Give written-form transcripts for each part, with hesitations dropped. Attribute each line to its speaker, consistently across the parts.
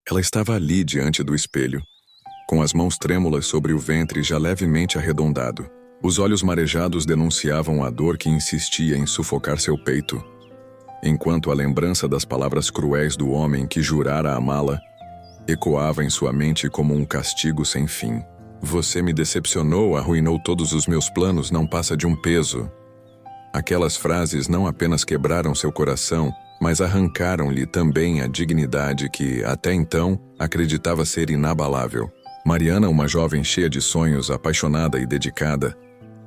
Speaker 1: Ela estava ali diante do espelho, com as mãos trêmulas sobre o ventre já levemente arredondado. Os olhos marejados denunciavam a dor que insistia em sufocar seu peito, enquanto a lembrança das palavras cruéis do homem que jurara amá-la ecoava em sua mente como um castigo sem fim. Você me decepcionou, arruinou todos os meus planos, não passa de um peso. Aquelas frases não apenas quebraram seu coração, mas arrancaram-lhe também a dignidade que, até então, acreditava ser inabalável. Mariana, uma jovem cheia de sonhos, apaixonada e dedicada,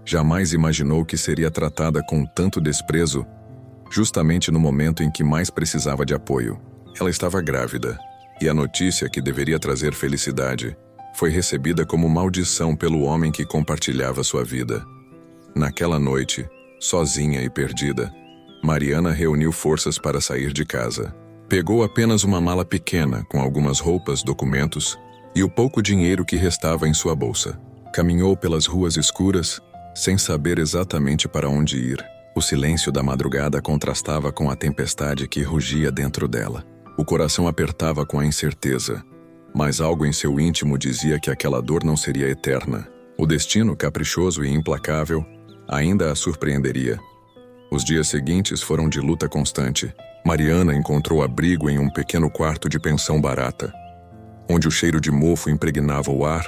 Speaker 1: jamais imaginou que seria tratada com tanto desprezo, justamente no momento em que mais precisava de apoio. Ela estava grávida, e a notícia que deveria trazer felicidade foi recebida como maldição pelo homem que compartilhava sua vida. Naquela noite, sozinha e perdida, Mariana reuniu forças para sair de casa. Pegou apenas uma mala pequena com algumas roupas, documentos e o pouco dinheiro que restava em sua bolsa. Caminhou pelas ruas escuras, sem saber exatamente para onde ir. O silêncio da madrugada contrastava com a tempestade que rugia dentro dela. O coração apertava com a incerteza, mas algo em seu íntimo dizia que aquela dor não seria eterna. O destino, caprichoso e implacável, ainda a surpreenderia. Os dias seguintes foram de luta constante. Mariana encontrou abrigo em um pequeno quarto de pensão barata, onde o cheiro de mofo impregnava o ar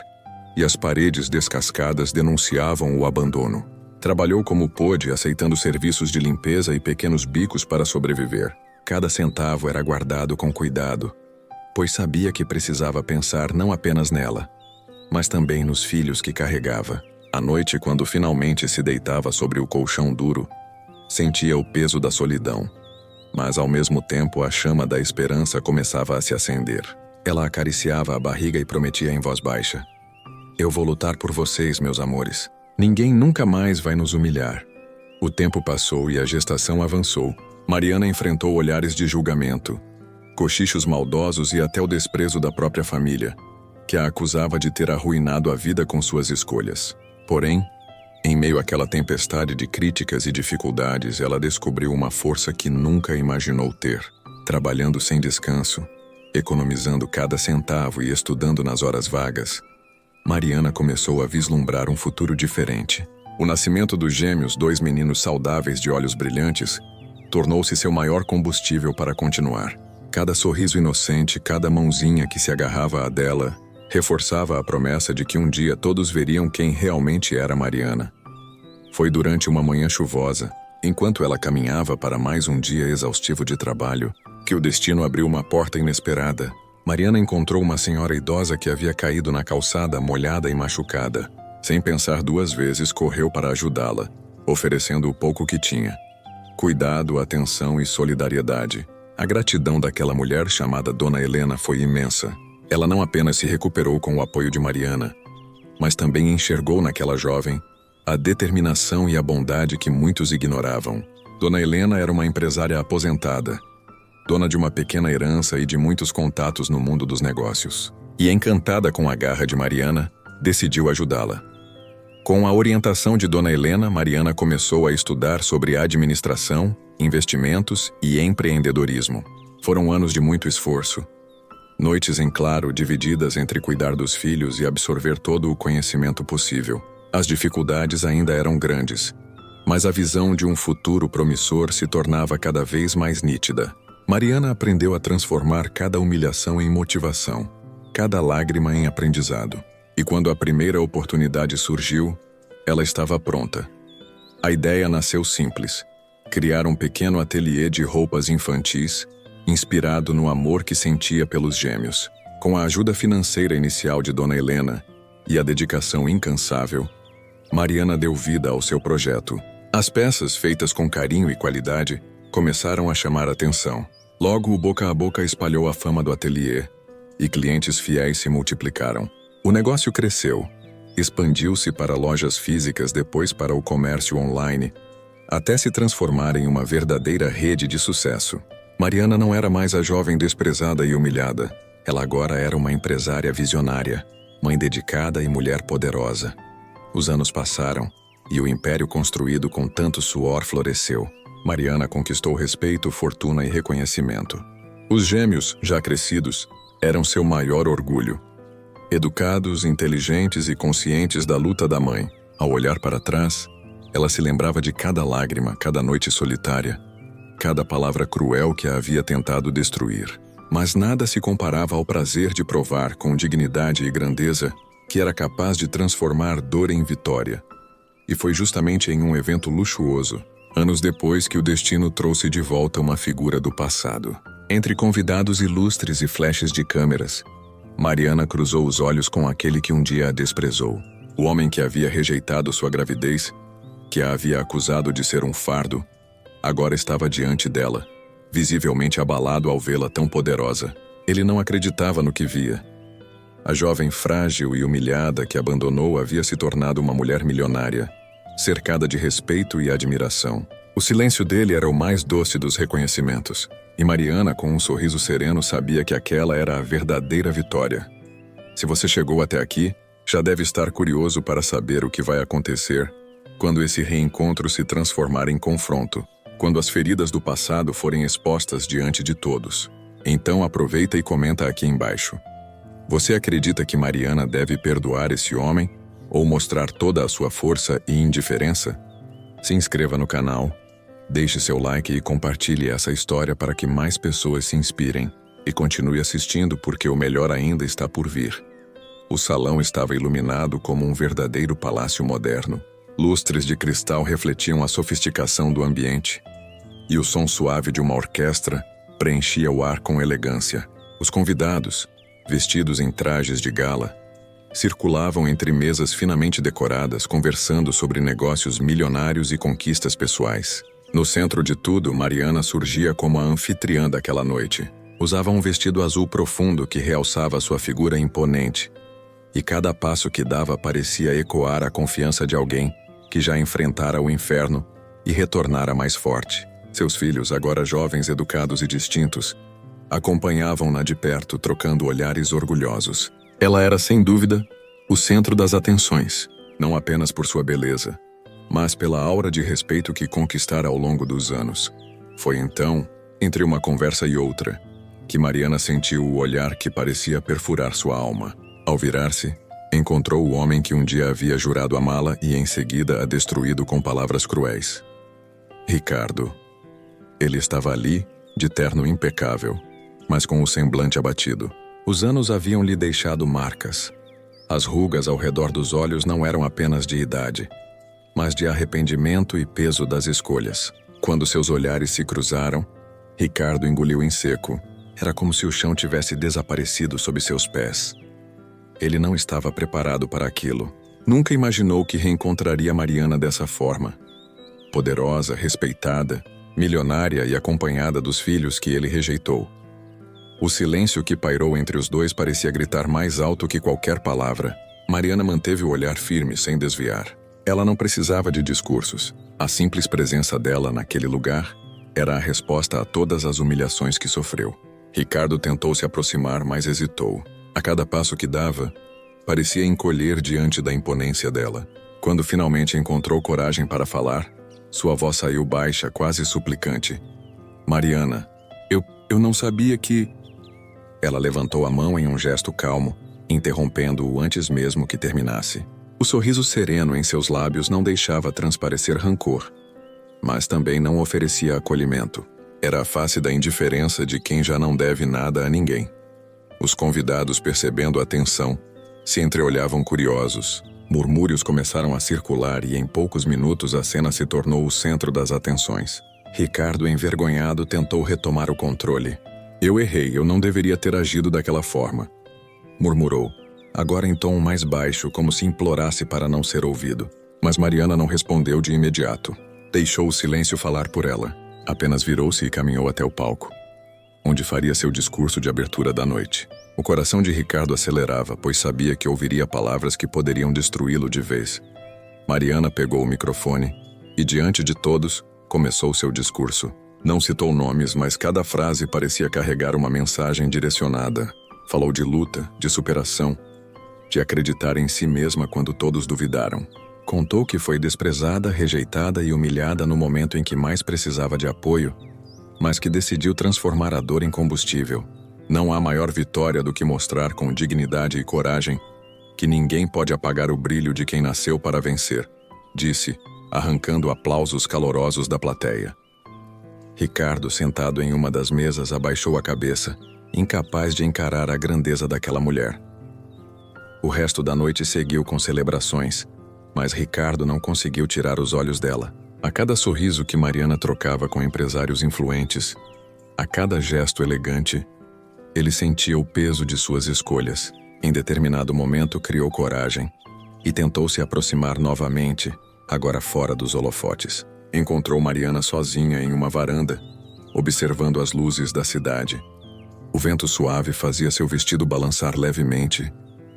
Speaker 1: e as paredes descascadas denunciavam o abandono. Trabalhou como pôde, aceitando serviços de limpeza e pequenos bicos para sobreviver. Cada centavo era guardado com cuidado, pois sabia que precisava pensar não apenas nela, mas também nos filhos que carregava. À noite, quando finalmente se deitava sobre o colchão duro, sentia o peso da solidão, mas ao mesmo tempo a chama da esperança começava a se acender. Ela acariciava a barriga e prometia em voz baixa: "Eu vou lutar por vocês, meus amores. Ninguém nunca mais vai nos humilhar." O tempo passou e a gestação avançou. Mariana enfrentou olhares de julgamento, cochichos maldosos e até o desprezo da própria família, que a acusava de ter arruinado a vida com suas escolhas. Porém, em meio àquela tempestade de críticas e dificuldades, ela descobriu uma força que nunca imaginou ter. Trabalhando sem descanso, economizando cada centavo e estudando nas horas vagas, Mariana começou a vislumbrar um futuro diferente. O nascimento dos gêmeos, 2 meninos saudáveis de olhos brilhantes, tornou-se seu maior combustível para continuar. Cada sorriso inocente, cada mãozinha que se agarrava à dela, reforçava a promessa de que um dia todos veriam quem realmente era Mariana. Foi durante uma manhã chuvosa, enquanto ela caminhava para mais um dia exaustivo de trabalho, que o destino abriu uma porta inesperada. Mariana encontrou uma senhora idosa que havia caído na calçada, molhada e machucada. Sem pensar 2 vezes, correu para ajudá-la, oferecendo o pouco que tinha: cuidado, atenção e solidariedade. A gratidão daquela mulher chamada Dona Helena foi imensa. Ela não apenas se recuperou com o apoio de Mariana, mas também enxergou naquela jovem a determinação e a bondade que muitos ignoravam. Dona Helena era uma empresária aposentada, dona de uma pequena herança e de muitos contatos no mundo dos negócios. E, encantada com a garra de Mariana, decidiu ajudá-la. Com a orientação de Dona Helena, Mariana começou a estudar sobre administração, investimentos e empreendedorismo. Foram anos de muito esforço. Noites em claro, divididas entre cuidar dos filhos e absorver todo o conhecimento possível. As dificuldades ainda eram grandes, mas a visão de um futuro promissor se tornava cada vez mais nítida. Mariana aprendeu a transformar cada humilhação em motivação, cada lágrima em aprendizado. E quando a primeira oportunidade surgiu, ela estava pronta. A ideia nasceu simples: criar um pequeno ateliê de roupas infantis, inspirado no amor que sentia pelos gêmeos. Com a ajuda financeira inicial de Dona Helena e a dedicação incansável, Mariana deu vida ao seu projeto. As peças, feitas com carinho e qualidade, começaram a chamar atenção. Logo, o boca a boca espalhou a fama do ateliê, e clientes fiéis se multiplicaram. O negócio cresceu, expandiu-se para lojas físicas, depois para o comércio online, até se transformar em uma verdadeira rede de sucesso. Mariana não era mais a jovem desprezada e humilhada. Ela agora era uma empresária visionária, mãe dedicada e mulher poderosa. Os anos passaram, e o império construído com tanto suor floresceu. Mariana conquistou respeito, fortuna e reconhecimento. Os gêmeos, já crescidos, Eram seu maior orgulho. Educados, inteligentes e conscientes da luta da mãe, ao olhar para trás, ela se lembrava de cada lágrima, cada noite solitária, cada palavra cruel que a havia tentado destruir. Mas nada se comparava ao prazer de provar, com dignidade e grandeza, que era capaz de transformar dor em vitória. E foi justamente em um evento luxuoso, anos depois, que o destino trouxe de volta uma figura do passado. Entre convidados ilustres e flashes de câmeras, Mariana cruzou os olhos com aquele que um dia a desprezou. O homem que havia rejeitado sua gravidez, que a havia acusado de ser um fardo, agora estava diante dela, visivelmente abalado ao vê-la tão poderosa. Ele não acreditava no que via. A jovem frágil e humilhada que abandonou havia se tornado uma mulher milionária, cercada de respeito e admiração. O silêncio dele era o mais doce dos reconhecimentos, e Mariana, com um sorriso sereno, sabia que aquela era a verdadeira vitória. Se você chegou até aqui, já deve estar curioso para saber o que vai acontecer quando esse reencontro se transformar em confronto, quando as feridas do passado forem expostas diante de todos. Então aproveita e comenta aqui embaixo. Você acredita que Mariana deve perdoar esse homem ou mostrar toda a sua força e indiferença? Se inscreva no canal, deixe seu like e compartilhe essa história para que mais pessoas se inspirem. E continue assistindo, porque o melhor ainda está por vir. O salão estava iluminado como um verdadeiro palácio moderno. Lustres de cristal refletiam a sofisticação do ambiente, e o som suave de uma orquestra preenchia o ar com elegância. Os convidados, vestidos em trajes de gala, circulavam entre mesas finamente decoradas, conversando sobre negócios milionários e conquistas pessoais. No centro de tudo, Mariana surgia como a anfitriã daquela noite. Usava um vestido azul profundo que realçava sua figura imponente, e cada passo que dava parecia ecoar a confiança de alguém que já enfrentara o inferno e retornara mais forte. Seus filhos, agora jovens, educados e distintos, acompanhavam-na de perto, trocando olhares orgulhosos. Ela era, sem dúvida, o centro das atenções, não apenas por sua beleza, mas pela aura de respeito que conquistara ao longo dos anos. Foi então, entre uma conversa e outra, que Mariana sentiu o olhar que parecia perfurar sua alma. Ao virar-se, encontrou o homem que um dia havia jurado amá-la e em seguida a destruído com palavras cruéis. Ricardo. Ele estava ali, de terno impecável, mas com o semblante abatido. Os anos haviam lhe deixado marcas. As rugas ao redor dos olhos não eram apenas de idade, mas de arrependimento e peso das escolhas. Quando seus olhares se cruzaram, Ricardo engoliu em seco. Era como se o chão tivesse desaparecido sob seus pés. Ele não estava preparado para aquilo. Nunca imaginou que reencontraria Mariana dessa forma. Poderosa, respeitada, milionária e acompanhada dos filhos que ele rejeitou. O silêncio que pairou entre os dois parecia gritar mais alto que qualquer palavra. Mariana manteve o olhar firme, sem desviar. Ela não precisava de discursos. A simples presença dela naquele lugar era a resposta a todas as humilhações que sofreu. Ricardo tentou se aproximar, mas hesitou. A cada passo que dava, parecia encolher diante da imponência dela. Quando finalmente encontrou coragem para falar, sua voz saiu baixa, quase suplicante. Mariana, eu não sabia que... Ela levantou a mão em um gesto calmo, interrompendo-o antes mesmo que terminasse. O sorriso sereno em seus lábios não deixava transparecer rancor, mas também não oferecia acolhimento. Era a face da indiferença de quem já não deve nada a ninguém. Os convidados, percebendo a tensão, se entreolhavam curiosos. Murmúrios começaram a circular e em poucos minutos a cena se tornou o centro das atenções. Ricardo, envergonhado, tentou retomar o controle. Eu errei, eu não deveria ter agido daquela forma, murmurou, agora em tom mais baixo, como se implorasse para não ser ouvido. Mas Mariana não respondeu de imediato. Deixou o silêncio falar por ela. Apenas virou-se e caminhou até o palco, onde faria seu discurso de abertura da noite. O coração de Ricardo acelerava, pois sabia que ouviria palavras que poderiam destruí-lo de vez. Mariana pegou o microfone e, diante de todos, começou seu discurso. Não citou nomes, mas cada frase parecia carregar uma mensagem direcionada. Falou de luta, de superação, de acreditar em si mesma quando todos duvidaram. Contou que foi desprezada, rejeitada e humilhada no momento em que mais precisava de apoio, mas que decidiu transformar a dor em combustível. Não há maior vitória do que mostrar com dignidade e coragem que ninguém pode apagar o brilho de quem nasceu para vencer, disse, arrancando aplausos calorosos da plateia. Ricardo, sentado em uma das mesas, abaixou a cabeça, incapaz de encarar a grandeza daquela mulher. O resto da noite seguiu com celebrações, mas Ricardo não conseguiu tirar os olhos dela. A cada sorriso que Mariana trocava com empresários influentes, a cada gesto elegante, ele sentia o peso de suas escolhas. Em determinado momento criou coragem e tentou se aproximar novamente, agora fora dos holofotes. Encontrou Mariana sozinha em uma varanda, observando as luzes da cidade. O vento suave fazia seu vestido balançar levemente,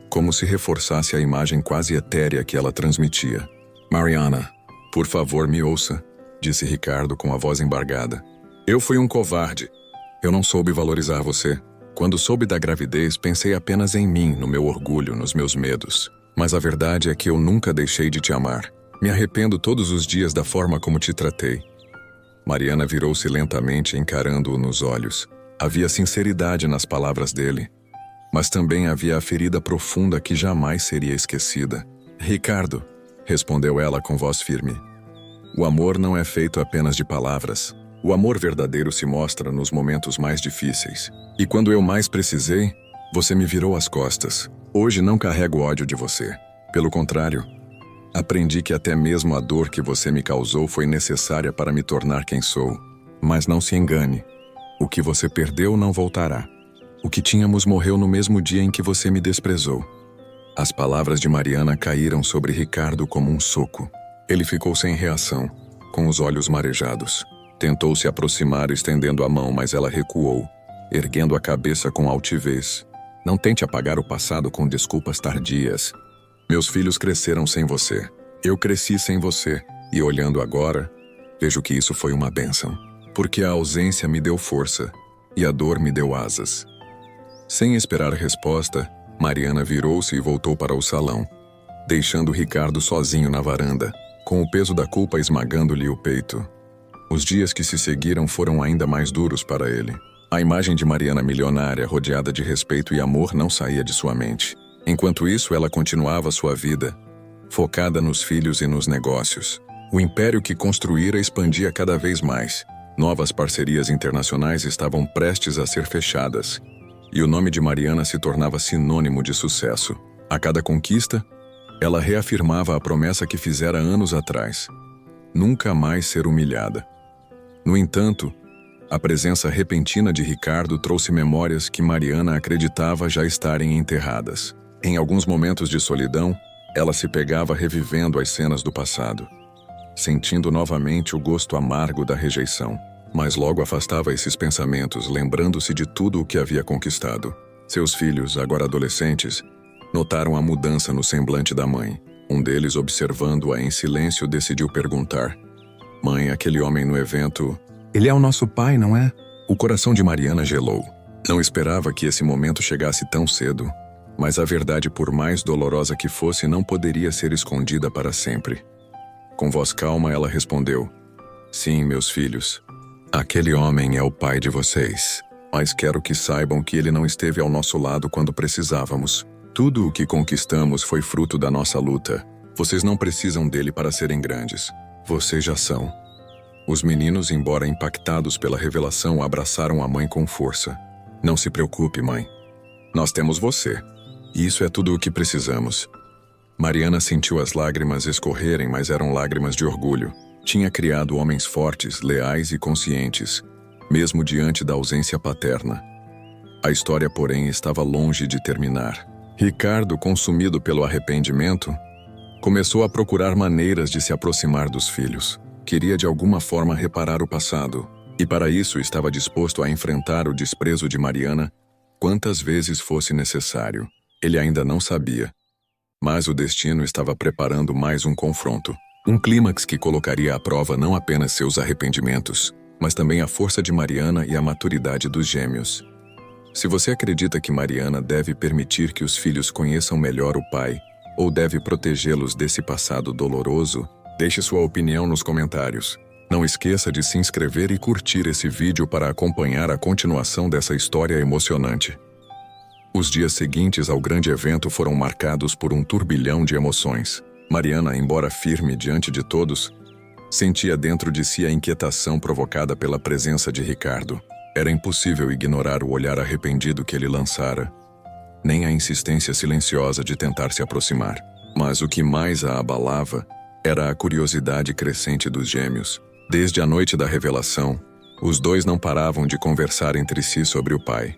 Speaker 1: como se reforçasse a imagem quase etérea que ela transmitia. Mariana, por favor, me ouça, disse Ricardo com a voz embargada. Eu fui um covarde. Eu não soube valorizar você. Quando soube da gravidez, pensei apenas em mim, no meu orgulho, nos meus medos. Mas a verdade é que eu nunca deixei de te amar. Me arrependo todos os dias da forma como te tratei. Mariana virou-se lentamente, encarando-o nos olhos. Havia sinceridade nas palavras dele, mas também havia a ferida profunda que jamais seria esquecida. Ricardo, respondeu ela com voz firme. O amor não é feito apenas de palavras. O amor verdadeiro se mostra nos momentos mais difíceis. E quando eu mais precisei, você me virou as costas. Hoje não carrego ódio de você. Pelo contrário, aprendi que até mesmo a dor que você me causou foi necessária para me tornar quem sou. Mas não se engane. O que você perdeu não voltará. O que tínhamos morreu no mesmo dia em que você me desprezou. As palavras de Mariana caíram sobre Ricardo como um soco. Ele ficou sem reação, com os olhos marejados. Tentou se aproximar estendendo a mão, mas ela recuou, erguendo a cabeça com altivez. Não tente apagar o passado com desculpas tardias. Meus filhos cresceram sem você. Eu cresci sem você. E olhando agora, vejo que isso foi uma bênção. Porque a ausência me deu força e a dor me deu asas. Sem esperar resposta, Mariana virou-se e voltou para o salão, deixando Ricardo sozinho na varanda, com o peso da culpa esmagando-lhe o peito. Os dias que se seguiram foram ainda mais duros para ele. A imagem de Mariana milionária, rodeada de respeito e amor, não saía de sua mente. Enquanto isso, ela continuava sua vida, focada nos filhos e nos negócios. O império que construíra expandia cada vez mais. Novas parcerias internacionais estavam prestes a ser fechadas, e o nome de Mariana se tornava sinônimo de sucesso. A cada conquista, ela reafirmava a promessa que fizera anos atrás: nunca mais ser humilhada. No entanto, a presença repentina de Ricardo trouxe memórias que Mariana acreditava já estarem enterradas. Em alguns momentos de solidão, ela se pegava revivendo as cenas do passado, sentindo novamente o gosto amargo da rejeição. Mas logo afastava esses pensamentos, lembrando-se de tudo o que havia conquistado. Seus filhos, agora adolescentes, notaram a mudança no semblante da mãe. Um deles, observando-a em silêncio, decidiu perguntar: Mãe, aquele homem no evento, ele é o nosso pai, não é? O coração de Mariana gelou. Não esperava que esse momento chegasse tão cedo, mas a verdade, por mais dolorosa que fosse, não poderia ser escondida para sempre. Com voz calma, ela respondeu: Sim, meus filhos. Aquele homem é o pai de vocês, mas quero que saibam que ele não esteve ao nosso lado quando precisávamos. Tudo o que conquistamos foi fruto da nossa luta. Vocês não precisam dele para serem grandes. Vocês já são. Os meninos, embora impactados pela revelação, abraçaram a mãe com força. Não se preocupe, mãe. Nós temos você. E isso é tudo o que precisamos. Mariana sentiu as lágrimas escorrerem, mas eram lágrimas de orgulho. Tinha criado homens fortes, leais e conscientes, mesmo diante da ausência paterna. A história, porém, estava longe de terminar. Ricardo, consumido pelo arrependimento, começou a procurar maneiras de se aproximar dos filhos. Queria de alguma forma reparar o passado, e para isso estava disposto a enfrentar o desprezo de Mariana quantas vezes fosse necessário. Ele ainda não sabia, mas o destino estava preparando mais um confronto. Um clímax que colocaria à prova não apenas seus arrependimentos, mas também a força de Mariana e a maturidade dos gêmeos. Se você acredita que Mariana deve permitir que os filhos conheçam melhor o pai, ou deve protegê-los desse passado doloroso, deixe sua opinião nos comentários. Não esqueça de se inscrever e curtir esse vídeo para acompanhar a continuação dessa história emocionante. Os dias seguintes ao grande evento foram marcados por um turbilhão de emoções. Mariana, embora firme diante de todos, sentia dentro de si a inquietação provocada pela presença de Ricardo. Era impossível ignorar o olhar arrependido que ele lançara, nem a insistência silenciosa de tentar se aproximar. Mas o que mais a abalava era a curiosidade crescente dos gêmeos. Desde a noite da revelação, os dois não paravam de conversar entre si sobre o pai.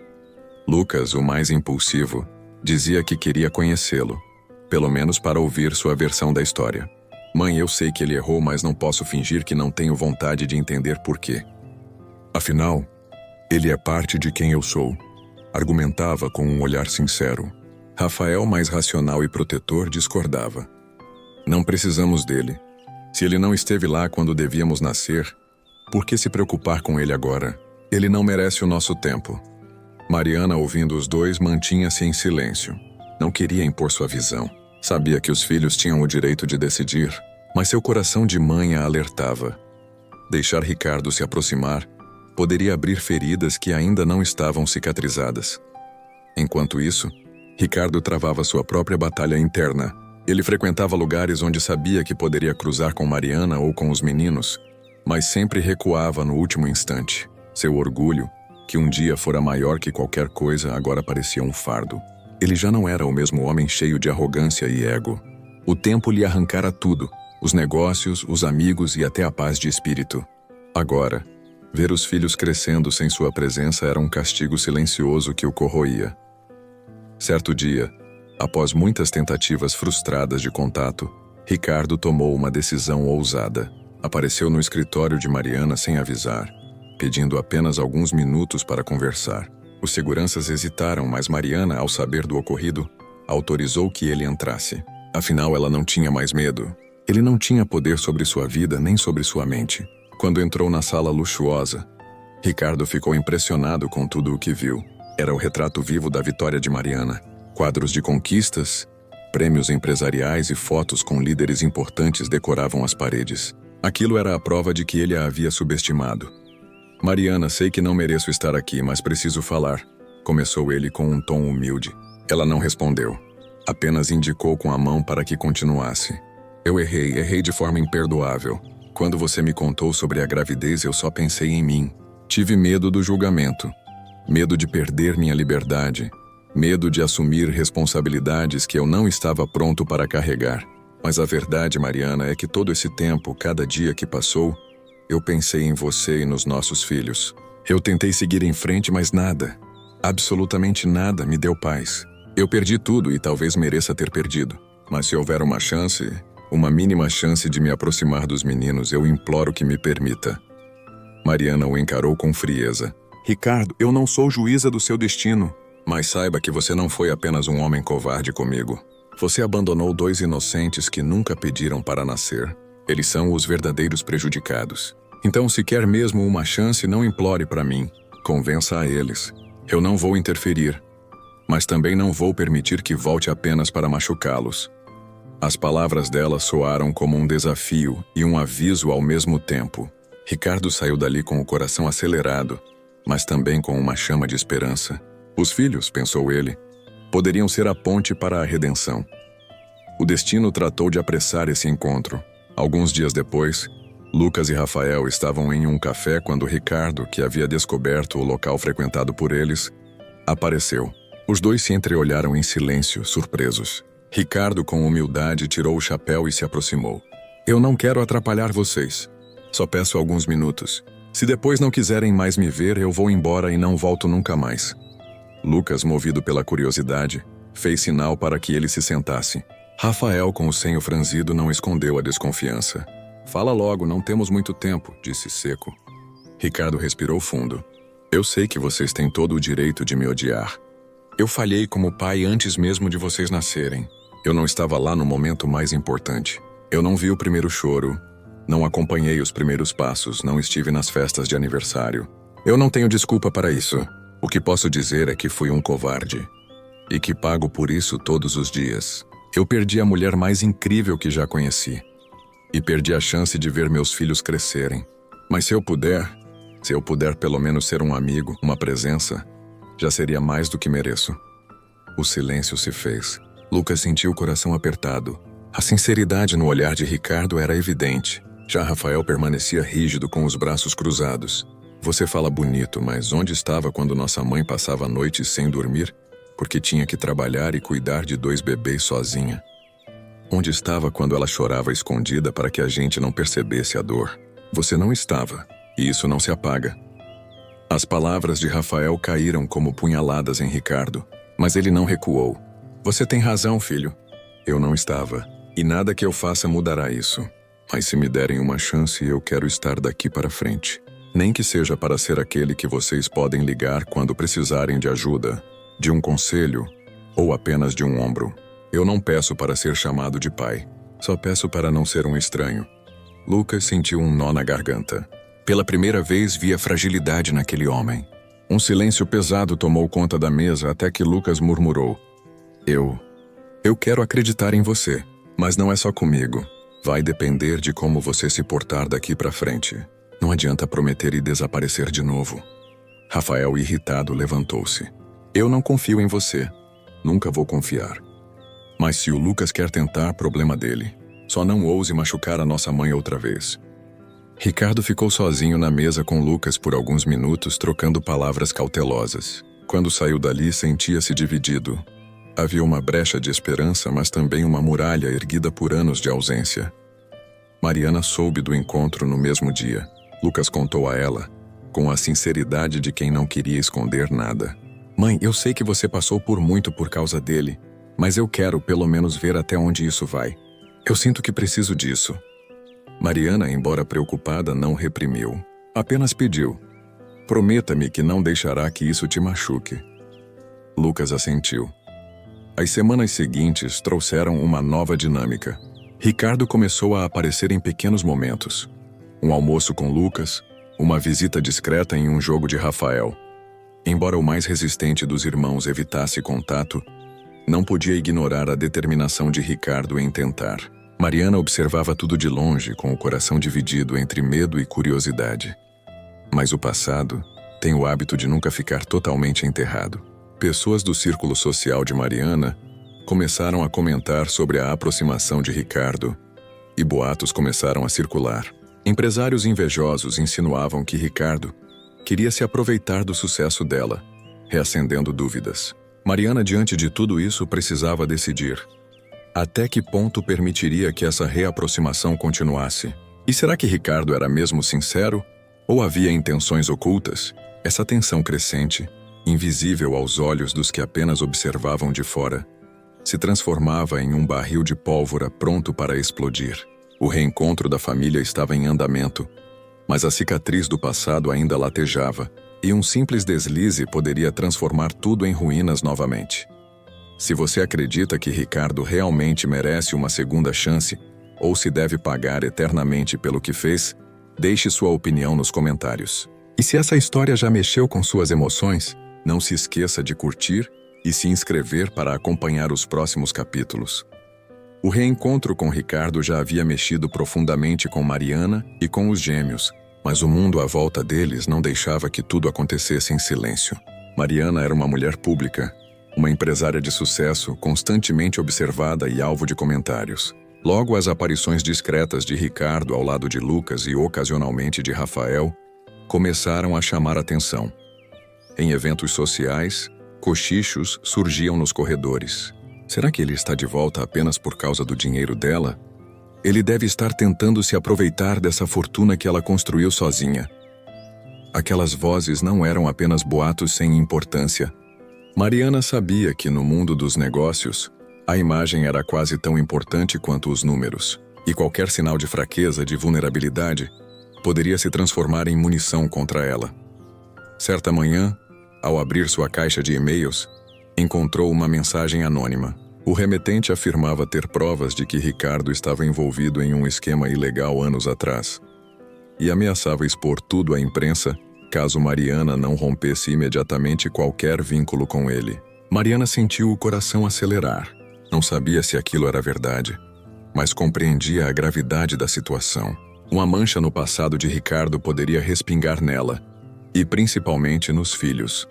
Speaker 1: Lucas, o mais impulsivo, dizia que queria conhecê-lo, pelo menos para ouvir sua versão da história. Mãe, eu sei que ele errou, mas não posso fingir que não tenho vontade de entender por quê. Afinal, ele é parte de quem eu sou, argumentava com um olhar sincero. Rafael, mais racional e protetor, discordava. Não precisamos dele. Se ele não esteve lá quando devíamos nascer, por que se preocupar com ele agora? Ele não merece o nosso tempo. Mariana, ouvindo os dois, mantinha-se em silêncio. Não queria impor sua visão. Sabia que os filhos tinham o direito de decidir, mas seu coração de mãe a alertava. Deixar Ricardo se aproximar poderia abrir feridas que ainda não estavam cicatrizadas. Enquanto isso, Ricardo travava sua própria batalha interna. Ele frequentava lugares onde sabia que poderia cruzar com Mariana ou com os meninos, mas sempre recuava no último instante. Seu orgulho, que um dia fora maior que qualquer coisa, agora parecia um fardo. Ele já não era o mesmo homem cheio de arrogância e ego. O tempo lhe arrancara tudo, os negócios, os amigos e até a paz de espírito. Agora, ver os filhos crescendo sem sua presença era um castigo silencioso que o corroía. Certo dia, após muitas tentativas frustradas de contato, Ricardo tomou uma decisão ousada. Apareceu no escritório de Mariana sem avisar, pedindo apenas alguns minutos para conversar. Os seguranças hesitaram, mas Mariana, ao saber do ocorrido, autorizou que ele entrasse. Afinal, ela não tinha mais medo. Ele não tinha poder sobre sua vida nem sobre sua mente. Quando entrou na sala luxuosa, Ricardo ficou impressionado com tudo o que viu. Era o retrato vivo da vitória de Mariana. Quadros de conquistas, prêmios empresariais e fotos com líderes importantes decoravam as paredes. Aquilo era a prova de que ele a havia subestimado. Mariana, sei que não mereço estar aqui, mas preciso falar, começou ele com um tom humilde. Ela não respondeu. Apenas indicou com a mão para que continuasse. Eu errei de forma imperdoável. Quando você me contou sobre a gravidez, eu só pensei em mim. Tive medo do julgamento. Medo de perder minha liberdade. Medo de assumir responsabilidades que eu não estava pronto para carregar. Mas a verdade, Mariana, é que todo esse tempo, cada dia que passou, eu pensei em você e nos nossos filhos. Eu tentei seguir em frente, mas nada, absolutamente nada me deu paz. Eu perdi tudo e talvez mereça ter perdido. Mas se houver uma chance, uma mínima chance de me aproximar dos meninos, eu imploro que me permita. Mariana o encarou com frieza. Ricardo, eu não sou juíza do seu destino. Mas saiba que você não foi apenas um homem covarde comigo. Você abandonou dois inocentes que nunca pediram para nascer. Eles são os verdadeiros prejudicados. Então, se quer mesmo uma chance, não implore para mim. Convença a eles. Eu não vou interferir. Mas também não vou permitir que volte apenas para machucá-los. As palavras dela soaram como um desafio e um aviso ao mesmo tempo. Ricardo saiu dali com o coração acelerado, mas também com uma chama de esperança. Os filhos, pensou ele, poderiam ser a ponte para a redenção. O destino tratou de apressar esse encontro. Alguns dias depois, Lucas e Rafael estavam em um café quando Ricardo, que havia descoberto o local frequentado por eles, apareceu. Os dois se entreolharam em silêncio, surpresos. Ricardo, com humildade, tirou o chapéu e se aproximou. Eu não quero atrapalhar vocês. Só peço alguns minutos. Se depois não quiserem mais me ver, eu vou embora e não volto nunca mais. Lucas, movido pela curiosidade, fez sinal para que ele se sentasse. Rafael, com o senho franzido, não escondeu a desconfiança. Fala logo, não temos muito tempo, disse seco. Ricardo respirou fundo. Eu sei que vocês têm todo o direito de me odiar. Eu falhei como pai antes mesmo de vocês nascerem. Eu não estava lá no momento mais importante. Eu não vi o primeiro choro, não acompanhei os primeiros passos, não estive nas festas de aniversário. Eu não tenho desculpa para isso. O que posso dizer é que fui um covarde. E que pago por isso todos os dias. Eu perdi a mulher mais incrível que já conheci. E perdi a chance de ver meus filhos crescerem. Mas se eu puder pelo menos ser um amigo, uma presença, já seria mais do que mereço. O silêncio se fez. Lucas sentiu o coração apertado. A sinceridade no olhar de Ricardo era evidente. Já Rafael permanecia rígido com os braços cruzados. Você fala bonito, mas onde estava quando nossa mãe passava noites sem dormir, porque tinha que trabalhar e cuidar de 2 bebês sozinha? Onde estava quando ela chorava escondida para que a gente não percebesse a dor? Você não estava, e isso não se apaga. As palavras de Rafael caíram como punhaladas em Ricardo, mas ele não recuou. Você tem razão, filho. Eu não estava, e nada que eu faça mudará isso. Mas se me derem uma chance, eu quero estar daqui para frente. Nem que seja para ser aquele que vocês podem ligar quando precisarem de ajuda, de um conselho, ou apenas de um ombro. Eu não peço para ser chamado de pai, só peço para não ser um estranho. Lucas sentiu um nó na garganta. Pela primeira vez via fragilidade naquele homem. Um silêncio pesado tomou conta da mesa até que Lucas murmurou. Eu quero acreditar em você, mas não é só comigo. Vai depender de como você se portar daqui para frente. Não adianta prometer e desaparecer de novo. Rafael, irritado, levantou-se. Eu não confio em você. Nunca vou confiar. Mas se o Lucas quer tentar, problema dele. Só não ouse machucar a nossa mãe outra vez. Ricardo ficou sozinho na mesa com Lucas por alguns minutos, trocando palavras cautelosas. Quando saiu dali, sentia-se dividido. Havia uma brecha de esperança, mas também uma muralha erguida por anos de ausência. Mariana soube do encontro no mesmo dia. Lucas contou a ela, com a sinceridade de quem não queria esconder nada. Mãe, eu sei que você passou por muito por causa dele, mas eu quero pelo menos ver até onde isso vai. Eu sinto que preciso disso. Mariana, embora preocupada, não reprimiu. Apenas pediu. Prometa-me que não deixará que isso te machuque. Lucas assentiu. As semanas seguintes trouxeram uma nova dinâmica. Ricardo começou a aparecer em pequenos momentos. Um almoço com Lucas, uma visita discreta em um jogo de Rafael. Embora o mais resistente dos irmãos evitasse contato, não podia ignorar a determinação de Ricardo em tentar. Mariana observava tudo de longe, com o coração dividido entre medo e curiosidade. Mas o passado tem o hábito de nunca ficar totalmente enterrado. Pessoas do círculo social de Mariana começaram a comentar sobre a aproximação de Ricardo, e boatos começaram a circular. Empresários invejosos insinuavam que Ricardo queria se aproveitar do sucesso dela, reacendendo dúvidas. Mariana, diante de tudo isso, precisava decidir. Até que ponto permitiria que essa reaproximação continuasse? E será que Ricardo era mesmo sincero? Ou havia intenções ocultas? Essa tensão crescente, invisível aos olhos dos que apenas observavam de fora, se transformava em um barril de pólvora pronto para explodir. O reencontro da família estava em andamento, mas a cicatriz do passado ainda latejava, e um simples deslize poderia transformar tudo em ruínas novamente. Se você acredita que Ricardo realmente merece uma segunda chance, ou se deve pagar eternamente pelo que fez, deixe sua opinião nos comentários. E se essa história já mexeu com suas emoções, não se esqueça de curtir e se inscrever para acompanhar os próximos capítulos. O reencontro com Ricardo já havia mexido profundamente com Mariana e com os gêmeos, mas o mundo à volta deles não deixava que tudo acontecesse em silêncio. Mariana era uma mulher pública, uma empresária de sucesso, constantemente observada e alvo de comentários. Logo, as aparições discretas de Ricardo ao lado de Lucas e ocasionalmente de Rafael começaram a chamar atenção. Em eventos sociais, cochichos surgiam nos corredores. Será que ele está de volta apenas por causa do dinheiro dela? Ele deve estar tentando se aproveitar dessa fortuna que ela construiu sozinha. Aquelas vozes não eram apenas boatos sem importância. Mariana sabia que no mundo dos negócios, a imagem era quase tão importante quanto os números, e qualquer sinal de fraqueza, de vulnerabilidade, poderia se transformar em munição contra ela. Certa manhã, ao abrir sua caixa de e-mails, encontrou uma mensagem anônima. O remetente afirmava ter provas de que Ricardo estava envolvido em um esquema ilegal anos atrás, e ameaçava expor tudo à imprensa caso Mariana não rompesse imediatamente qualquer vínculo com ele. Mariana sentiu o coração acelerar. Não sabia se aquilo era verdade, mas compreendia a gravidade da situação. Uma mancha no passado de Ricardo poderia respingar nela, e principalmente nos filhos.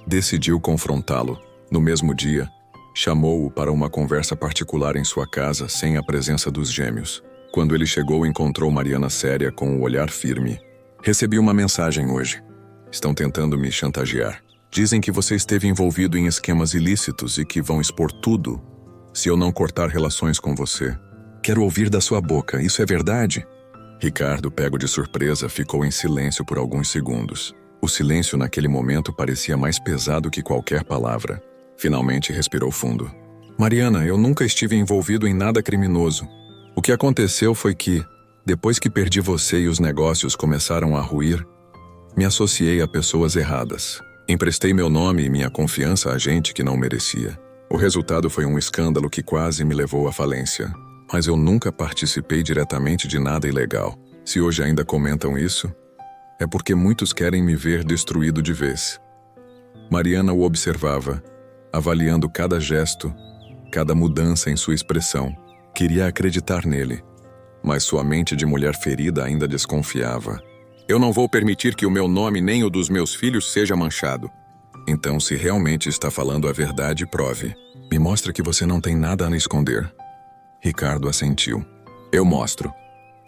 Speaker 1: Decidiu confrontá-lo. No mesmo dia, chamou-o para uma conversa particular em sua casa sem a presença dos gêmeos. Quando ele chegou, encontrou Mariana séria com o olhar firme. Recebi uma mensagem hoje. Estão tentando me chantagear. Dizem que você esteve envolvido em esquemas ilícitos e que vão expor tudo se eu não cortar relações com você. Quero ouvir da sua boca, isso é verdade? Ricardo, pego de surpresa, ficou em silêncio por alguns segundos. O silêncio naquele momento parecia mais pesado que qualquer palavra. Finalmente respirou fundo. Mariana, eu nunca estive envolvido em nada criminoso. O que aconteceu foi que, depois que perdi você e os negócios começaram a ruir, me associei a pessoas erradas. Emprestei meu nome e minha confiança a gente que não merecia. O resultado foi um escândalo que quase me levou à falência. Mas eu nunca participei diretamente de nada ilegal. Se hoje ainda comentam isso, é porque muitos querem me ver destruído de vez. Mariana o observava, avaliando cada gesto, cada mudança em sua expressão. Queria acreditar nele, mas sua mente de mulher ferida ainda desconfiava. Eu não vou permitir que o meu nome nem o dos meus filhos seja manchado. Então, se realmente está falando a verdade, prove. Me mostra que você não tem nada a esconder. Ricardo assentiu. Eu mostro.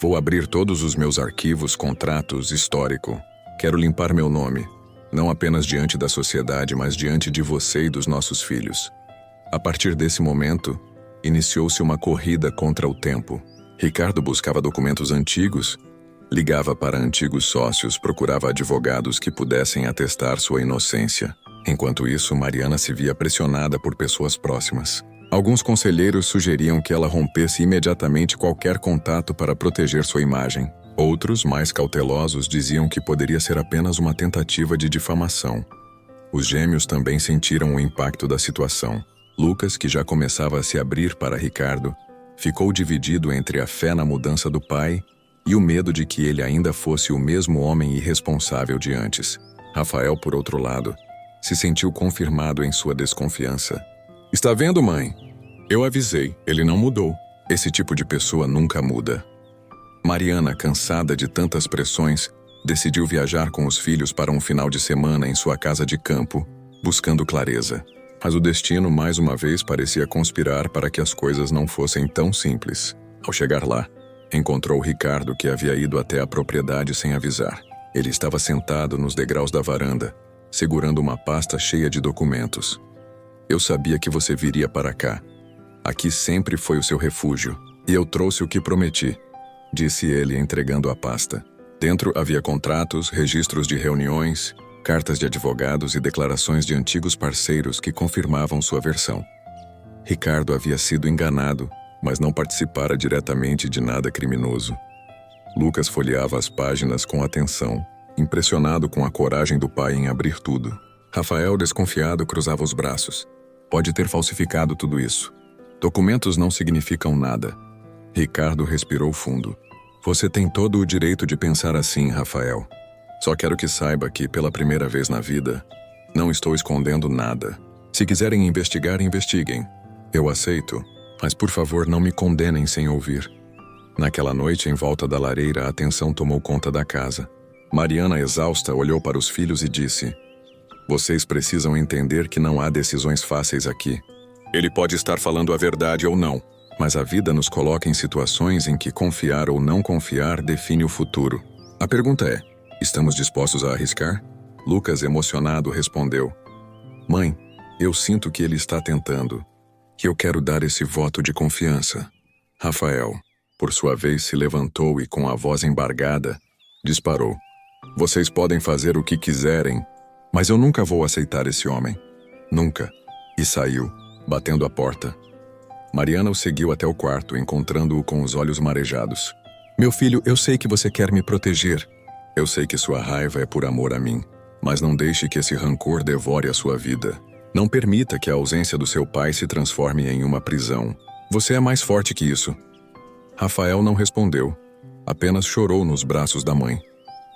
Speaker 1: Vou abrir todos os meus arquivos, contratos, histórico. Quero limpar meu nome, não apenas diante da sociedade, mas diante de você e dos nossos filhos. A partir desse momento, iniciou-se uma corrida contra o tempo. Ricardo buscava documentos antigos, ligava para antigos sócios, procurava advogados que pudessem atestar sua inocência. Enquanto isso, Mariana se via pressionada por pessoas próximas. Alguns conselheiros sugeriam que ela rompesse imediatamente qualquer contato para proteger sua imagem. Outros, mais cautelosos, diziam que poderia ser apenas uma tentativa de difamação. Os gêmeos também sentiram o impacto da situação. Lucas, que já começava a se abrir para Ricardo, ficou dividido entre a fé na mudança do pai e o medo de que ele ainda fosse o mesmo homem irresponsável de antes. Rafael, por outro lado, se sentiu confirmado em sua desconfiança. Está vendo, mãe? Eu avisei, ele não mudou. Esse tipo de pessoa nunca muda. Mariana, cansada de tantas pressões, decidiu viajar com os filhos para um final de semana em sua casa de campo, buscando clareza. Mas o destino, mais uma vez, parecia conspirar para que as coisas não fossem tão simples. Ao chegar lá, encontrou Ricardo, que havia ido até a propriedade sem avisar. Ele estava sentado nos degraus da varanda, segurando uma pasta cheia de documentos. Eu sabia que você viria para cá. Aqui sempre foi o seu refúgio, e eu trouxe o que prometi, disse ele, entregando a pasta. Dentro havia contratos, registros de reuniões, cartas de advogados e declarações de antigos parceiros que confirmavam sua versão. Ricardo havia sido enganado, mas não participara diretamente de nada criminoso. Lucas folheava as páginas com atenção, impressionado com a coragem do pai em abrir tudo. Rafael, desconfiado, cruzava os braços. Pode ter falsificado tudo isso. Documentos não significam nada. Ricardo respirou fundo. Você tem todo o direito de pensar assim, Rafael. Só quero que saiba que, pela primeira vez na vida, não estou escondendo nada. Se quiserem investigar, investiguem. Eu aceito, mas por favor não me condenem sem ouvir. Naquela noite, em volta da lareira, a tensão tomou conta da casa. Mariana, exausta, olhou para os filhos e disse: Vocês precisam entender que não há decisões fáceis aqui. Ele pode estar falando a verdade ou não, mas a vida nos coloca em situações em que confiar ou não confiar define o futuro. A pergunta é, estamos dispostos a arriscar? Lucas, emocionado, respondeu: Mãe, eu sinto que ele está tentando, que eu quero dar esse voto de confiança. Rafael, por sua vez, se levantou e, com a voz embargada, disparou: Vocês podem fazer o que quiserem, mas eu nunca vou aceitar esse homem. Nunca. E saiu, batendo a porta. Mariana o seguiu até o quarto, encontrando-o com os olhos marejados. Meu filho, eu sei que você quer me proteger. Eu sei que sua raiva é por amor a mim, mas não deixe que esse rancor devore a sua vida. Não permita que a ausência do seu pai se transforme em uma prisão. Você é mais forte que isso. Rafael não respondeu, apenas chorou nos braços da mãe.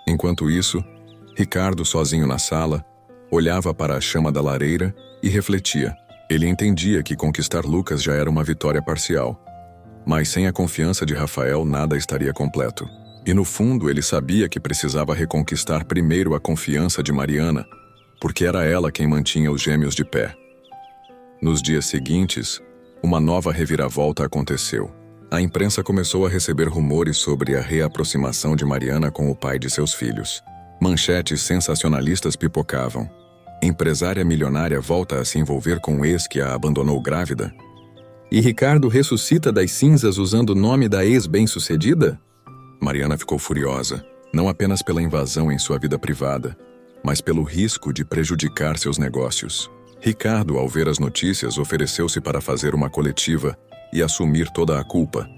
Speaker 1: Enquanto isso, Ricardo, sozinho na sala, olhava para a chama da lareira e refletia. Ele entendia que conquistar Lucas já era uma vitória parcial, mas sem a confiança de Rafael nada estaria completo. E no fundo ele sabia que precisava reconquistar primeiro a confiança de Mariana, porque era ela quem mantinha os gêmeos de pé. Nos dias seguintes, uma nova reviravolta aconteceu. A imprensa começou a receber rumores sobre a reaproximação de Mariana com o pai de seus filhos. Manchetes sensacionalistas pipocavam. Empresária milionária volta a se envolver com o ex que a abandonou grávida. E Ricardo ressuscita das cinzas usando o nome da ex bem-sucedida? Mariana ficou furiosa, não apenas pela invasão em sua vida privada, mas pelo risco de prejudicar seus negócios. Ricardo, ao ver as notícias, ofereceu-se para fazer uma coletiva e assumir toda a culpa,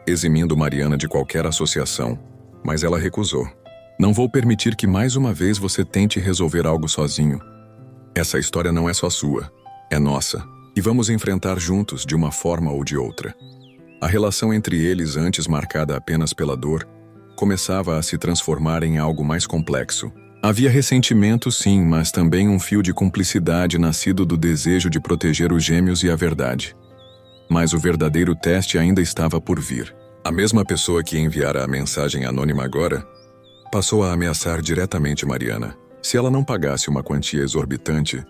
Speaker 1: eximindo Mariana de qualquer associação, mas ela recusou. Não vou permitir que mais uma vez você tente resolver algo sozinho. Essa história não é só sua, é nossa, e vamos enfrentar juntos de uma forma ou de outra. A relação entre eles, antes marcada apenas pela dor, começava a se transformar em algo mais complexo. Havia ressentimento, sim, mas também um fio de cumplicidade nascido do desejo de proteger os gêmeos e a verdade. Mas o verdadeiro teste ainda estava por vir. A mesma pessoa que enviara a mensagem anônima agora passou a ameaçar diretamente Mariana. Se ela não pagasse uma quantia exorbitante,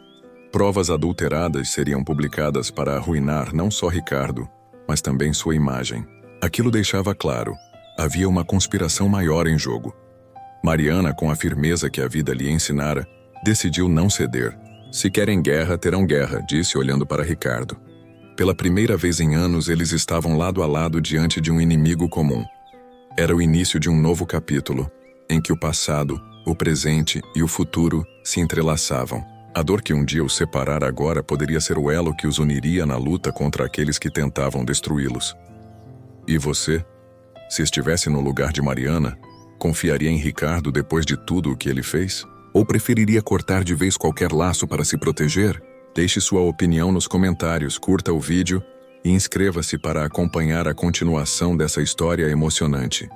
Speaker 1: provas adulteradas seriam publicadas para arruinar não só Ricardo, mas também sua imagem. Aquilo deixava claro, havia uma conspiração maior em jogo. Mariana, com a firmeza que a vida lhe ensinara, decidiu não ceder. Se querem guerra, terão guerra, disse olhando para Ricardo. Pela primeira vez em anos, eles estavam lado a lado diante de um inimigo comum. Era o início de um novo capítulo, em que o passado, o presente e o futuro se entrelaçavam. A dor que um dia os separara agora poderia ser o elo que os uniria na luta contra aqueles que tentavam destruí-los. E você, se estivesse no lugar de Mariana, confiaria em Ricardo depois de tudo o que ele fez? Ou preferiria cortar de vez qualquer laço para se proteger? Deixe sua opinião nos comentários, curta o vídeo e inscreva-se para acompanhar a continuação dessa história emocionante.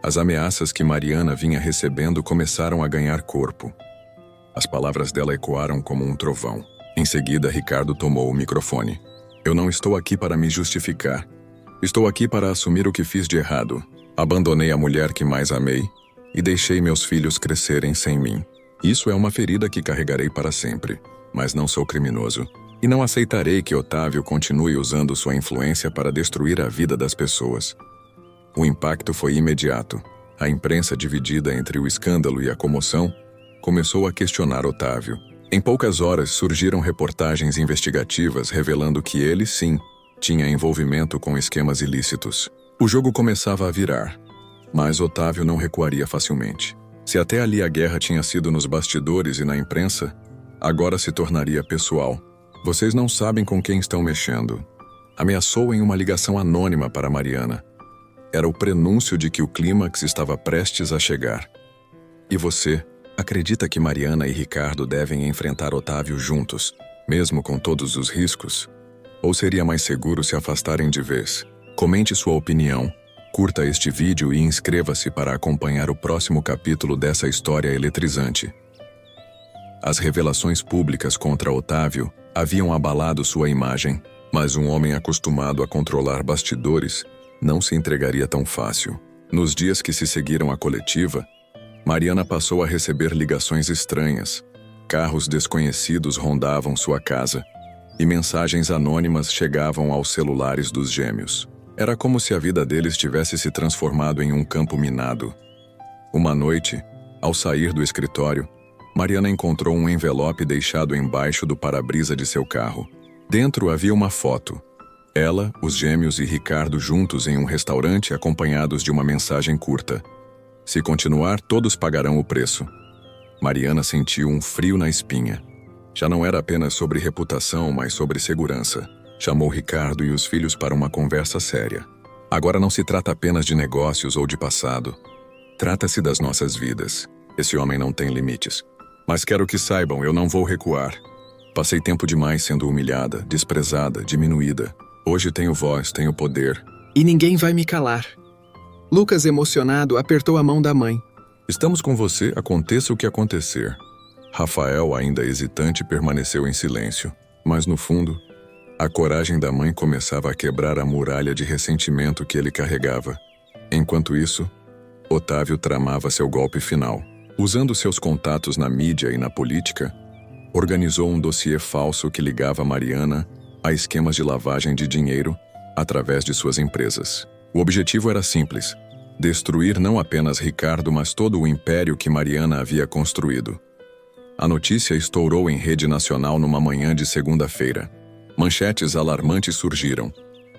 Speaker 1: As ameaças que Mariana vinha recebendo começaram a ganhar corpo. As palavras dela ecoaram como um trovão. Em seguida, Ricardo tomou o microfone. Eu não estou aqui para me justificar. Estou aqui para assumir o que fiz de errado. Abandonei a mulher que mais amei e deixei meus filhos crescerem sem mim. Isso é uma ferida que carregarei para sempre, mas não sou criminoso. E não aceitarei que Otávio continue usando sua influência para destruir a vida das pessoas. O impacto foi imediato. A imprensa, dividida entre o escândalo e a comoção, começou a questionar Otávio. Em poucas horas surgiram reportagens investigativas revelando que ele, sim, tinha envolvimento com esquemas ilícitos. O jogo começava a virar, mas Otávio não recuaria facilmente. Se até ali a guerra tinha sido nos bastidores e na imprensa, agora se tornaria pessoal. Vocês não sabem com quem estão mexendo. Ameaçou em uma ligação anônima para Mariana. Era o prenúncio de que o clímax estava prestes a chegar. E você acredita que Mariana e Ricardo devem enfrentar Otávio juntos, mesmo com todos os riscos? Ou seria mais seguro se afastarem de vez? Comente sua opinião, curta este vídeo e inscreva-se para acompanhar o próximo capítulo dessa história eletrizante. As revelações públicas contra Otávio haviam abalado sua imagem, mas um homem acostumado a controlar bastidores não se entregaria tão fácil. Nos dias que se seguiram à coletiva, Mariana passou a receber ligações estranhas. Carros desconhecidos rondavam sua casa e mensagens anônimas chegavam aos celulares dos gêmeos. Era como se a vida deles tivesse se transformado em um campo minado. Uma noite, ao sair do escritório, Mariana encontrou um envelope deixado embaixo do para-brisa de seu carro. Dentro havia uma foto. Ela, os gêmeos e Ricardo juntos em um restaurante acompanhados de uma mensagem curta. Se continuar, todos pagarão o preço. Mariana sentiu um frio na espinha. Já não era apenas sobre reputação, mas sobre segurança. Chamou Ricardo e os filhos para uma conversa séria. Agora não se trata apenas de negócios ou de passado. Trata-se das nossas vidas. Esse homem não tem limites. Mas quero que saibam, eu não vou recuar. Passei tempo demais sendo humilhada, desprezada, diminuída. Hoje tenho voz, tenho poder.
Speaker 2: E ninguém vai me calar. Lucas, emocionado, apertou a mão da mãe.
Speaker 1: Estamos com você, aconteça o que acontecer. Rafael, ainda hesitante, permaneceu em silêncio. Mas no fundo, a coragem da mãe começava a quebrar a muralha de ressentimento que ele carregava. Enquanto isso, Otávio tramava seu golpe final. Usando seus contatos na mídia e na política, organizou um dossiê falso que ligava Mariana a esquemas de lavagem de dinheiro através de suas empresas. O objetivo era simples: destruir não apenas Ricardo, mas todo o império que Mariana havia construído. A notícia estourou em rede nacional numa manhã de segunda-feira. Manchetes alarmantes surgiram.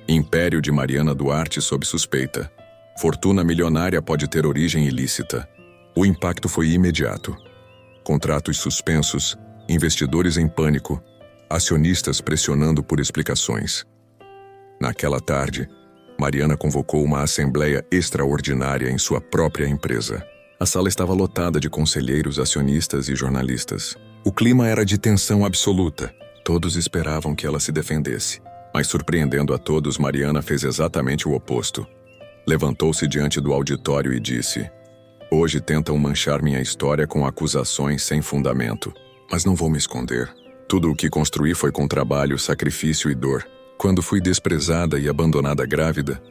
Speaker 1: Império de Mariana Duarte sob suspeita. Fortuna milionária pode ter origem ilícita. O impacto foi imediato. Contratos suspensos, investidores em pânico, acionistas pressionando por explicações. Naquela tarde, Mariana convocou uma assembleia extraordinária em sua própria empresa. A sala estava lotada de conselheiros, acionistas e jornalistas. O clima era de tensão absoluta. Todos esperavam que ela se defendesse. Mas, surpreendendo a todos, Mariana fez exatamente o oposto. Levantou-se diante do auditório e disse: "Hoje tentam manchar minha história com acusações sem fundamento. Mas não vou me esconder. Tudo o que construí foi com trabalho, sacrifício e dor. Quando fui desprezada e abandonada grávida,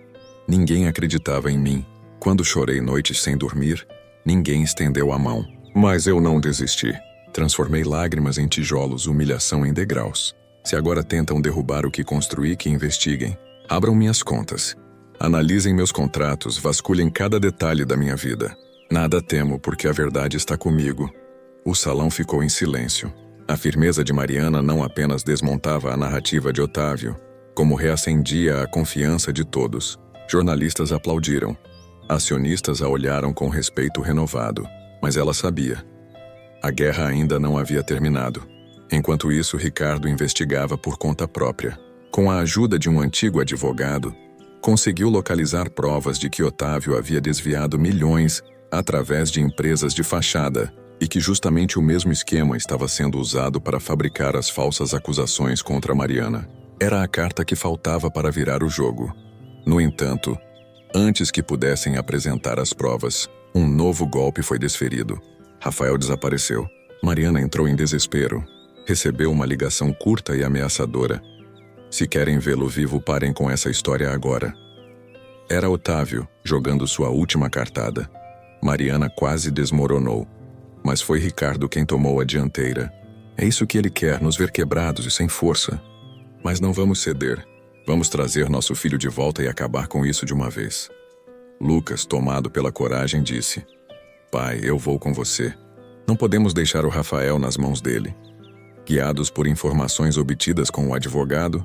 Speaker 1: ninguém acreditava em mim. Quando chorei noites sem dormir, ninguém estendeu a mão. Mas eu não desisti. Transformei lágrimas em tijolos, humilhação em degraus. Se agora tentam derrubar o que construí, que investiguem. Abram minhas contas. Analisem meus contratos, vasculhem cada detalhe da minha vida. Nada temo, porque a verdade está comigo." O salão ficou em silêncio. A firmeza de Mariana não apenas desmontava a narrativa de Otávio, como reacendia a confiança de todos. Jornalistas aplaudiram. Acionistas a olharam com respeito renovado. Mas ela sabia. A guerra ainda não havia terminado. Enquanto isso, Ricardo investigava por conta própria. Com a ajuda de um antigo advogado, conseguiu localizar provas de que Otávio havia desviado milhões através de empresas de fachada e que justamente o mesmo esquema estava sendo usado para fabricar as falsas acusações contra Mariana. Era a carta que faltava para virar o jogo. No entanto, antes que pudessem apresentar as provas, um novo golpe foi desferido. Rafael desapareceu. Mariana entrou em desespero. Recebeu uma ligação curta e ameaçadora. "Se querem vê-lo vivo, parem com essa história agora." Era Otávio, jogando sua última cartada. Mariana quase desmoronou. Mas foi Ricardo quem tomou a dianteira. "É isso que ele quer, nos ver quebrados e sem força. Mas não vamos ceder. Vamos trazer nosso filho de volta e acabar com isso de uma vez." Lucas, tomado pela coragem, disse: "Pai, eu vou com você. Não podemos deixar o Rafael nas mãos dele." Guiados por informações obtidas com o advogado,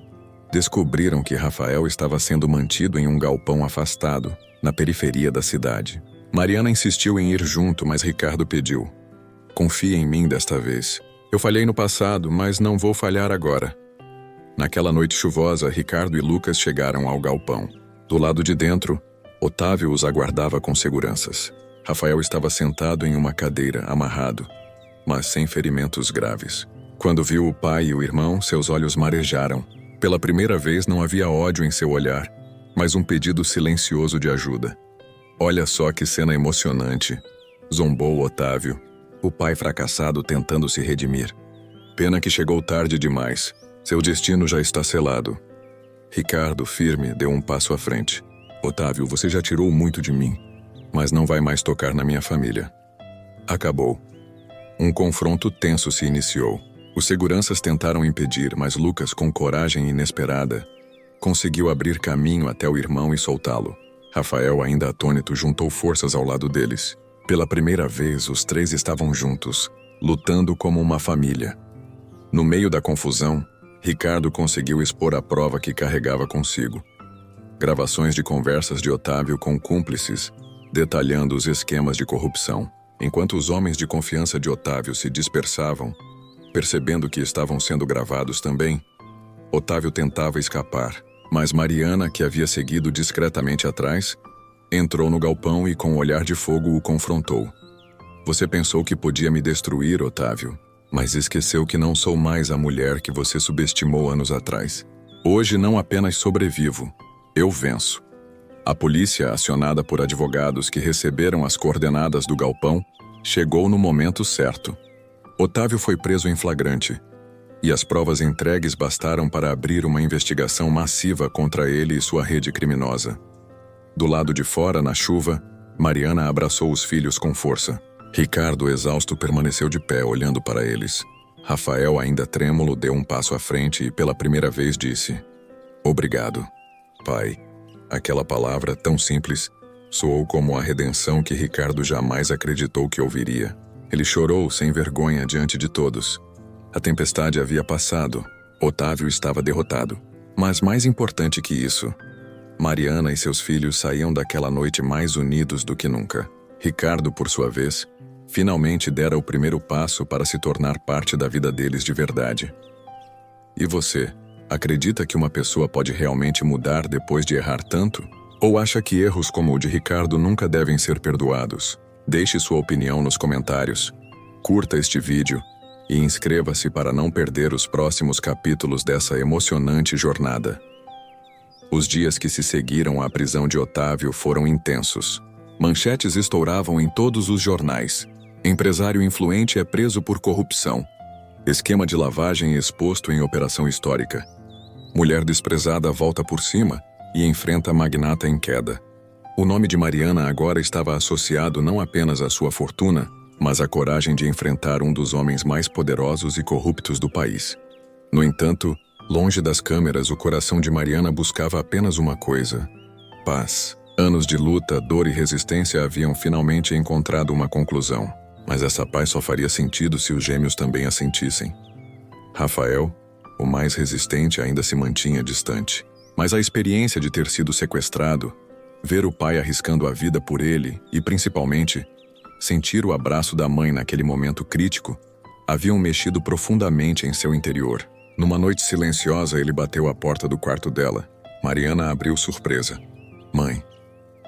Speaker 1: descobriram que Rafael estava sendo mantido em um galpão afastado, na periferia da cidade. Mariana insistiu em ir junto, mas Ricardo pediu: "Confie em mim desta vez. Eu falhei no passado, mas não vou falhar agora." Naquela noite chuvosa, Ricardo e Lucas chegaram ao galpão. Do lado de dentro, Otávio os aguardava com seguranças. Rafael estava sentado em uma cadeira, amarrado, mas sem ferimentos graves. Quando viu o pai e o irmão, seus olhos marejaram. Pela primeira vez não havia ódio em seu olhar, mas um pedido silencioso de ajuda. "Olha só que cena emocionante", zombou Otávio, o pai fracassado tentando se redimir. "Pena que chegou tarde demais. Seu destino já está selado." Ricardo, firme, deu um passo à frente. "Otávio, você já tirou muito de mim, mas não vai mais tocar na minha família." Acabou. Um confronto tenso se iniciou. Os seguranças tentaram impedir, mas Lucas, com coragem inesperada, conseguiu abrir caminho até o irmão e soltá-lo. Rafael, ainda atônito, juntou forças ao lado deles. Pela primeira vez, os três estavam juntos, lutando como uma família. No meio da confusão, Ricardo conseguiu expor a prova que carregava consigo. Gravações de conversas de Otávio com cúmplices, detalhando os esquemas de corrupção. Enquanto os homens de confiança de Otávio se dispersavam, percebendo que estavam sendo gravados também, Otávio tentava escapar, mas Mariana, que havia seguido discretamente atrás, entrou no galpão e com um olhar de fogo o confrontou. "Você pensou que podia me destruir, Otávio, mas esqueceu que não sou mais a mulher que você subestimou anos atrás. Hoje não apenas sobrevivo, eu venço." A polícia, acionada por advogados que receberam as coordenadas do galpão, chegou no momento certo. Otávio foi preso em flagrante, e as provas entregues bastaram para abrir uma investigação massiva contra ele e sua rede criminosa. Do lado de fora, na chuva, Mariana abraçou os filhos com força. Ricardo, exausto, permaneceu de pé, olhando para eles. Rafael, ainda trêmulo, deu um passo à frente e pela primeira vez disse: "Obrigado, pai." Aquela palavra, tão simples, soou como a redenção que Ricardo jamais acreditou que ouviria. Ele chorou sem vergonha diante de todos. A tempestade havia passado. Otávio estava derrotado. Mas mais importante que isso, Mariana e seus filhos saíam daquela noite mais unidos do que nunca. Ricardo, por sua vez, finalmente dera o primeiro passo para se tornar parte da vida deles de verdade. E você, acredita que uma pessoa pode realmente mudar depois de errar tanto? Ou acha que erros como o de Ricardo nunca devem ser perdoados? Deixe sua opinião nos comentários. Curta este vídeo e inscreva-se para não perder os próximos capítulos dessa emocionante jornada. Os dias que se seguiram à prisão de Otávio foram intensos. Manchetes estouravam em todos os jornais. Empresário influente é preso por corrupção. Esquema de lavagem exposto em operação histórica. Mulher desprezada volta por cima e enfrenta magnata em queda. O nome de Mariana agora estava associado não apenas à sua fortuna, mas à coragem de enfrentar um dos homens mais poderosos e corruptos do país. No entanto, longe das câmeras, o coração de Mariana buscava apenas uma coisa: paz. Anos de luta, dor e resistência haviam finalmente encontrado uma conclusão. Mas essa paz só faria sentido se os gêmeos também a sentissem. Rafael, o mais resistente, ainda se mantinha distante. Mas a experiência de ter sido sequestrado, ver o pai arriscando a vida por ele e, principalmente, sentir o abraço da mãe naquele momento crítico, haviam mexido profundamente em seu interior. Numa noite silenciosa, ele bateu à porta do quarto dela. Mariana abriu surpresa. "Mãe,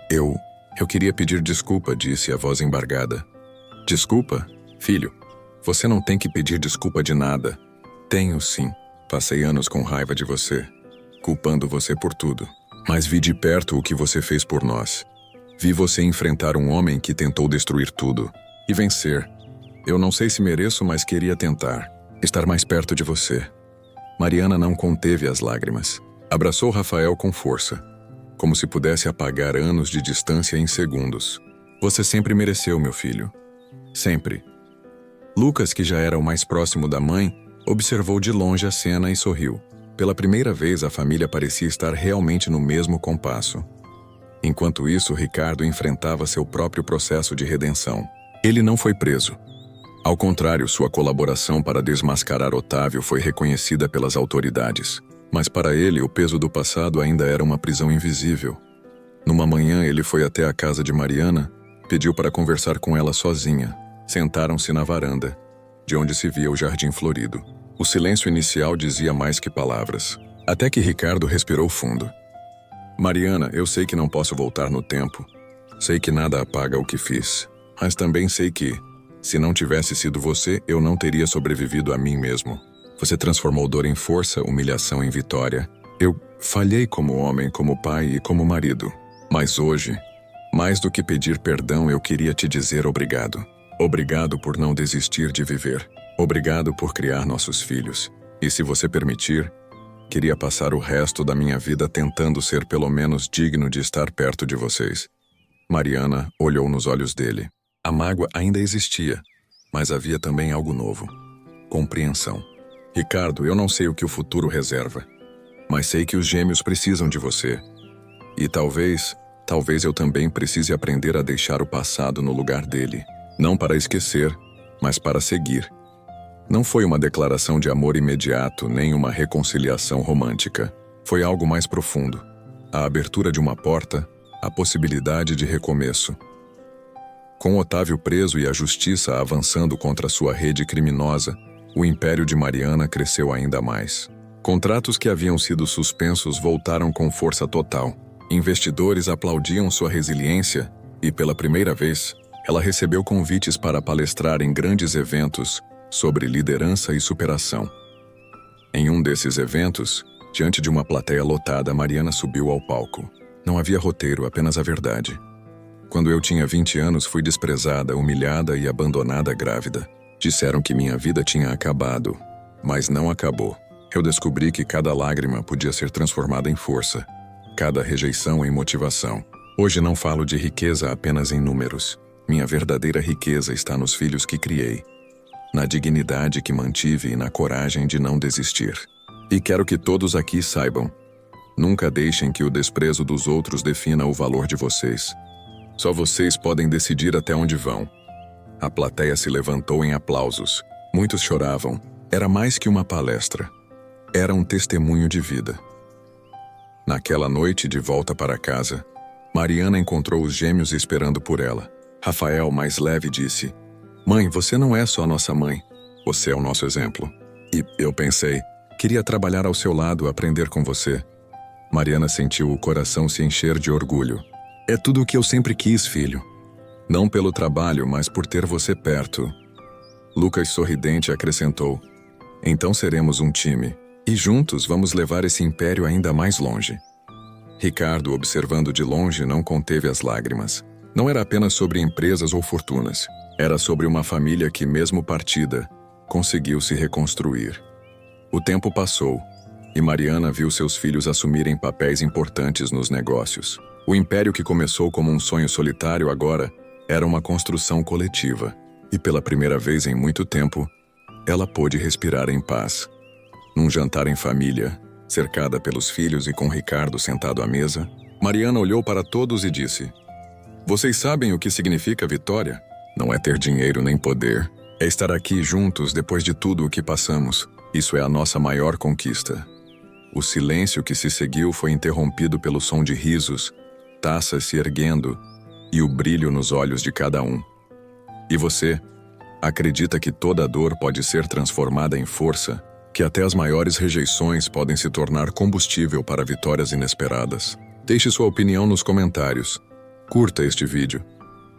Speaker 1: eu queria pedir desculpa", disse a voz embargada. "Desculpa? Filho, você não tem que pedir desculpa de nada." "Tenho sim. Passei anos com raiva de você, culpando você por tudo. Mas vi de perto o que você fez por nós. Vi você enfrentar um homem que tentou destruir tudo. E vencer. Eu não sei se mereço, mas queria tentar. Estar mais perto de você." Mariana não conteve as lágrimas. Abraçou Rafael com força, como se pudesse apagar anos de distância em segundos. "Você sempre mereceu, meu filho. Sempre." Lucas, que já era o mais próximo da mãe, observou de longe a cena e sorriu. Pela primeira vez, a família parecia estar realmente no mesmo compasso. Enquanto isso, Ricardo enfrentava seu próprio processo de redenção. Ele não foi preso. Ao contrário, sua colaboração para desmascarar Otávio foi reconhecida pelas autoridades. Mas para ele, o peso do passado ainda era uma prisão invisível. Numa manhã, ele foi até a casa de Mariana, pediu para conversar com ela sozinha. Sentaram-se na varanda, de onde se via o jardim florido. O silêncio inicial dizia mais que palavras, até que Ricardo respirou fundo. "Mariana, eu sei que não posso voltar no tempo. Sei que nada apaga o que fiz. Mas também sei que, se não tivesse sido você, eu não teria sobrevivido a mim mesmo. Você transformou dor em força, humilhação em vitória. Eu falhei como homem, como pai e como marido. Mas hoje, mais do que pedir perdão, eu queria te dizer obrigado. Obrigado por não desistir de viver. Obrigado por criar nossos filhos. E se você permitir, queria passar o resto da minha vida tentando ser pelo menos digno de estar perto de vocês." Mariana olhou nos olhos dele. A mágoa ainda existia, mas havia também algo novo. Compreensão. "Ricardo, eu não sei o que o futuro reserva, mas sei que os gêmeos precisam de você. E talvez eu também precise aprender a deixar o passado no lugar dele. Não para esquecer, mas para seguir." Não foi uma declaração de amor imediato, nem uma reconciliação romântica. Foi algo mais profundo. A abertura de uma porta, a possibilidade de recomeço. Com Otávio preso e a justiça avançando contra sua rede criminosa, o império de Mariana cresceu ainda mais. Contratos que haviam sido suspensos voltaram com força total. Investidores aplaudiam sua resiliência e, pela primeira vez, ela recebeu convites para palestrar em grandes eventos sobre liderança e superação. Em um desses eventos, diante de uma plateia lotada, Mariana subiu ao palco. Não havia roteiro, apenas a verdade. "Quando eu tinha 20 anos, fui desprezada, humilhada e abandonada grávida. Disseram que minha vida tinha acabado, mas não acabou. Eu descobri que cada lágrima podia ser transformada em força, cada rejeição em motivação. Hoje não falo de riqueza apenas em números. Minha verdadeira riqueza está nos filhos que criei, na dignidade que mantive e na coragem de não desistir. E quero que todos aqui saibam: nunca deixem que o desprezo dos outros defina o valor de vocês. Só vocês podem decidir até onde vão. A plateia se levantou em aplausos. Muitos choravam. Era mais que uma palestra. Era um testemunho de vida. Naquela noite, de volta para casa, Mariana encontrou os gêmeos esperando por ela. Rafael, mais leve, disse: "Mãe, você não é só nossa mãe. Você é o nosso exemplo." E eu pensei: queria trabalhar ao seu lado, aprender com você. Mariana sentiu o coração se encher de orgulho. "É tudo o que eu sempre quis, filho. Não pelo trabalho, mas por ter você perto." Lucas, sorridente, acrescentou: "Então seremos um time. E juntos vamos levar esse império ainda mais longe." Ricardo, observando de longe, não conteve as lágrimas. Não era apenas sobre empresas ou fortunas. Era sobre uma família que, mesmo partida, conseguiu se reconstruir. O tempo passou, e Mariana viu seus filhos assumirem papéis importantes nos negócios. O império que começou como um sonho solitário agora era uma construção coletiva. E pela primeira vez em muito tempo, ela pôde respirar em paz. Num jantar em família, cercada pelos filhos e com Ricardo sentado à mesa, Mariana olhou para todos e disse: "Vocês sabem o que significa vitória? Não é ter dinheiro nem poder. É estar aqui juntos depois de tudo o que passamos. Isso é a nossa maior conquista." O silêncio que se seguiu foi interrompido pelo som de risos, taças se erguendo e o brilho nos olhos de cada um. E você, acredita que toda dor pode ser transformada em força? Que até as maiores rejeições podem se tornar combustível para vitórias inesperadas? Deixe sua opinião nos comentários, curta este vídeo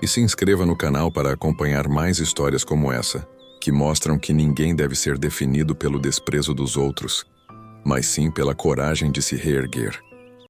Speaker 1: e se inscreva no canal para acompanhar mais histórias como essa, que mostram que ninguém deve ser definido pelo desprezo dos outros, mas sim pela coragem de se reerguer.